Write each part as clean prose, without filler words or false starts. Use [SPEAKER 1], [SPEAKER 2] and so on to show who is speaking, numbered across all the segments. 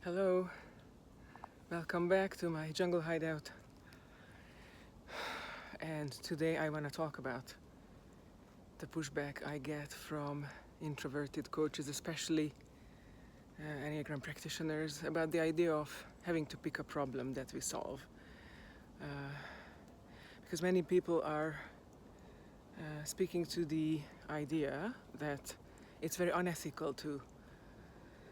[SPEAKER 1] Hello, welcome back to my jungle hideout. And today I want to talk about the pushback I get from introverted coaches, especially Enneagram practitioners, about the idea of having to pick a problem that we solve. Uh, because many people are speaking to the idea that it's very unethical to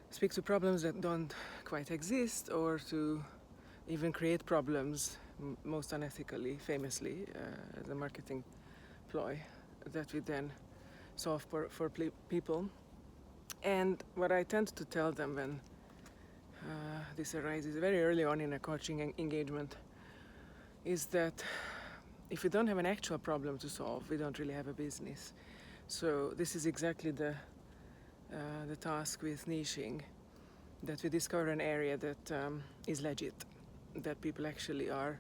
[SPEAKER 1] speak to problems that don't quite exist, or to even create problems most unethically, famously, as a marketing ploy that we then solve for people. And what I tend to tell them when this arises very early on in a coaching engagement is that if we don't have an actual problem to solve, we don't really have a business. So this is exactly the task with niching, that we discover an area that is legit, that people actually are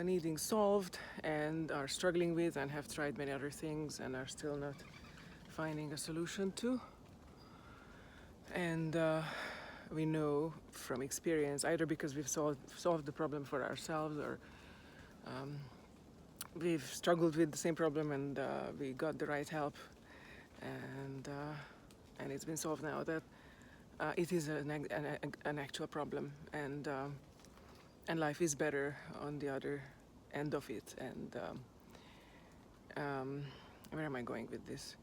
[SPEAKER 1] needing solved and are struggling with and have tried many other things and are still not finding a solution to. And we know from experience, either because we've solved the problem for ourselves, or we've struggled with the same problem and we got the right help, and it's been solved now, that it is an actual problem, and life is better on the other end of it. And where am I going with this?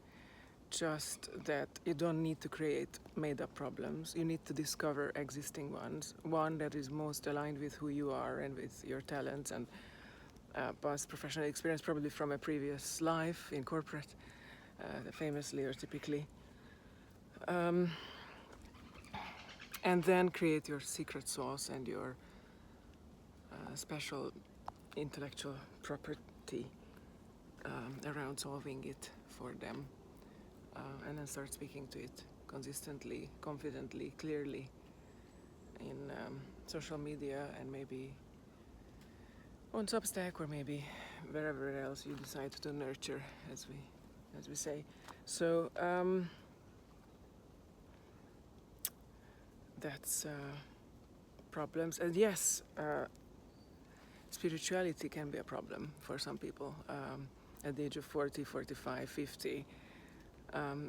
[SPEAKER 1] Just that you don't need to create made-up problems. You need to discover existing ones, one that is most aligned with who you are and with your talents and past professional experience, probably from a previous life in corporate, famously or typically. And then create your secret sauce and your special intellectual property around solving it for them. And then start speaking to it consistently, confidently, clearly in social media, and maybe on Substack, or maybe wherever else you decide to nurture, as we say. So that's problems. And yes, spirituality can be a problem for some people at the age of 40, 45, 50.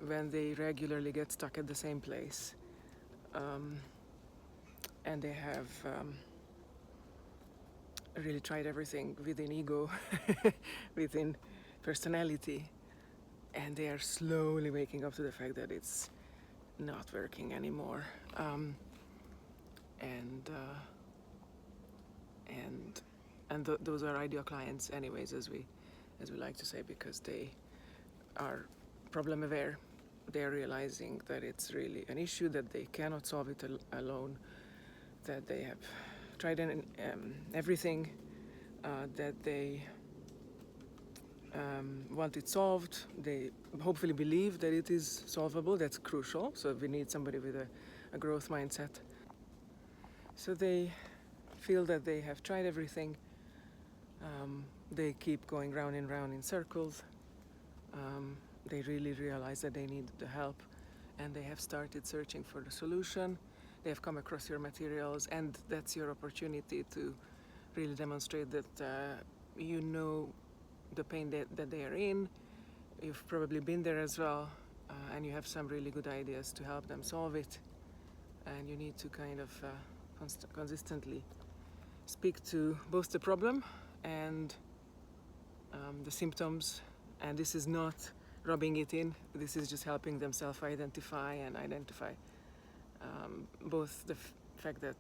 [SPEAKER 1] When they regularly get stuck at the same place, and they have really tried everything within ego, within personality, and they are slowly waking up to the fact that it's not working anymore. Those are ideal clients, anyways, as we like to say, because they are problem aware. They are realizing that it's really an issue, that they cannot solve it alone, that they have tried everything, that they want it solved. They hopefully believe that it is solvable. That's crucial. So we need somebody with a growth mindset. So they feel that they have tried everything. They keep going round and round in circles. They really realize that they need the help, and they have started searching for the solution. They have come across your materials, and that's your opportunity to really demonstrate that you know the pain that they are in. You've probably been there as well, and you have some really good ideas to help them solve it. And you need to kind of consistently speak to both the problem and the symptoms. And this is not rubbing it in. This is just helping them self-identify and identify both the fact that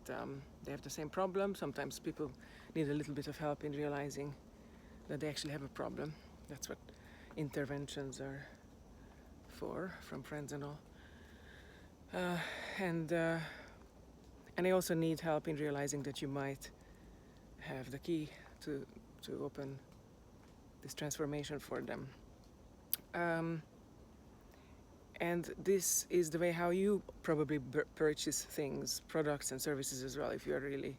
[SPEAKER 1] they have the same problem. Sometimes people need a little bit of help in realizing that they actually have a problem. That's what interventions are for, from friends and all. And I also need help in realizing that you might have the key to open this transformation for them. And this is the way how you probably purchase things, products and services as well, if you are really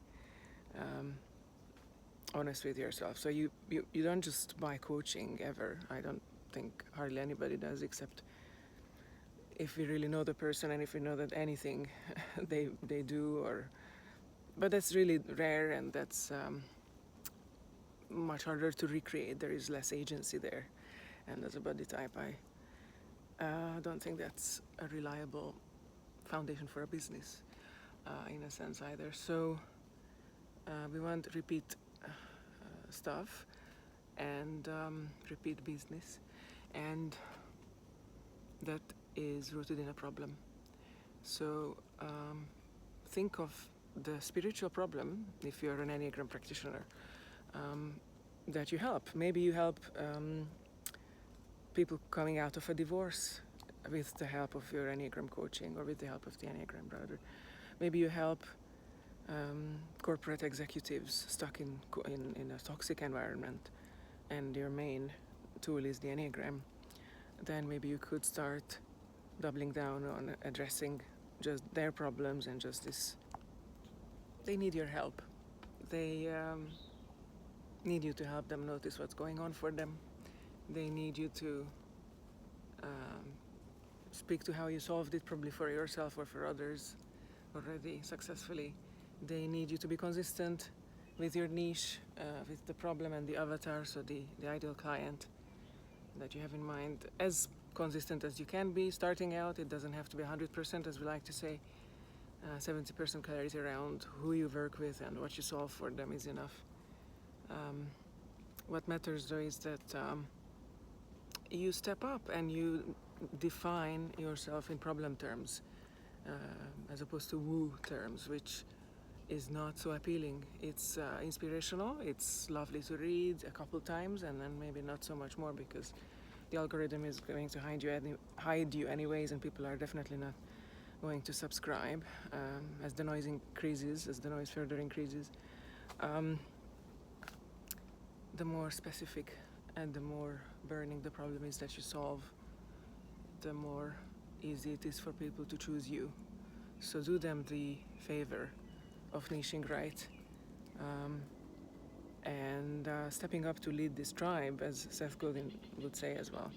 [SPEAKER 1] honest with yourself. So you don't just buy coaching ever. I don't think hardly anybody does, except if we really know the person and if we know that anything they do, but that's really rare, and that's much harder to recreate. There is less agency there, and as a body type, I don't think that's a reliable foundation for a business in a sense either. So we want repeat stuff and repeat business, and that is rooted in a problem. So think of the spiritual problem, if you're an Enneagram practitioner, that you help. Maybe you help people coming out of a divorce with the help of your Enneagram coaching, or with the help of the Enneagram brother. Maybe you help corporate executives stuck in a toxic environment, and your main tool is the Enneagram. Then maybe you could start doubling down on addressing just their problems and just this. They need your help. They need you to help them notice what's going on for them. They need you to speak to how you solved it, probably for yourself or for others already successfully. They need you to be consistent with your niche, with the problem and the avatar, so the ideal client that you have in mind, as consistent as you can be starting out. It doesn't have to be 100%, as we like to say. 70% clarity around who you work with and what you solve for them is enough. What matters though is that you step up and you define yourself in problem terms, as opposed to woo terms, which is not so appealing. It's inspirational, it's lovely to read a couple times, and then maybe not so much more, because the algorithm is going to hide you anyways, and people are definitely not going to subscribe as the noise increases, as the noise further increases. The more specific and the more burning the problem is that you solve, the more easy it is for people to choose you. So do them the favor of niching right, and stepping up to lead this tribe, as Seth Godin would say as well.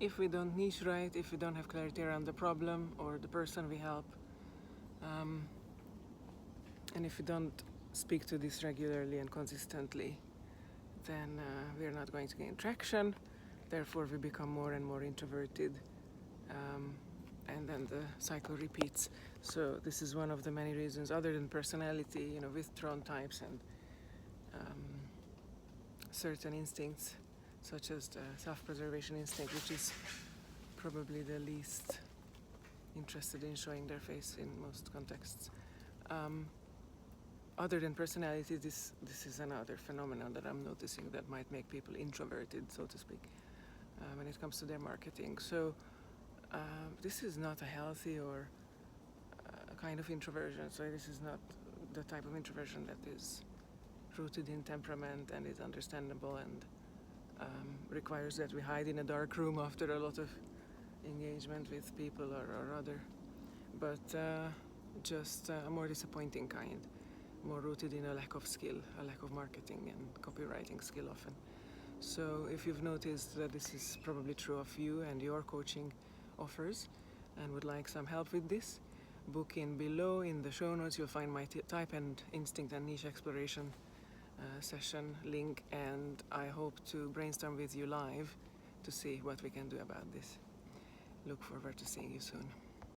[SPEAKER 1] If we don't niche right, if we don't have clarity around the problem or the person we help, and if we don't speak to this regularly and consistently, then we're not going to gain traction. Therefore, we become more and more introverted, and then the cycle repeats. So this is one of the many reasons, other than personality, withdrawn types and certain instincts, such as the self-preservation instinct, which is probably the least interested in showing their face in most contexts. Other than personality, this is another phenomenon that I'm noticing that might make people introverted, so to speak, when it comes to their marketing. So this is not a healthy or a kind of introversion. So this is not the type of introversion that is rooted in temperament and is understandable and requires that we hide in a dark room after a lot of engagement with people or other, but just a more disappointing kind, more rooted in a lack of skill, a lack of marketing and copywriting skill often. So if you've noticed that this is probably true of you and your coaching offers and would like some help with this, book in below. In the show notes you'll find my type and instinct and niche exploration session link, and I hope to brainstorm with you live to see what we can do about this. Look forward to seeing you soon.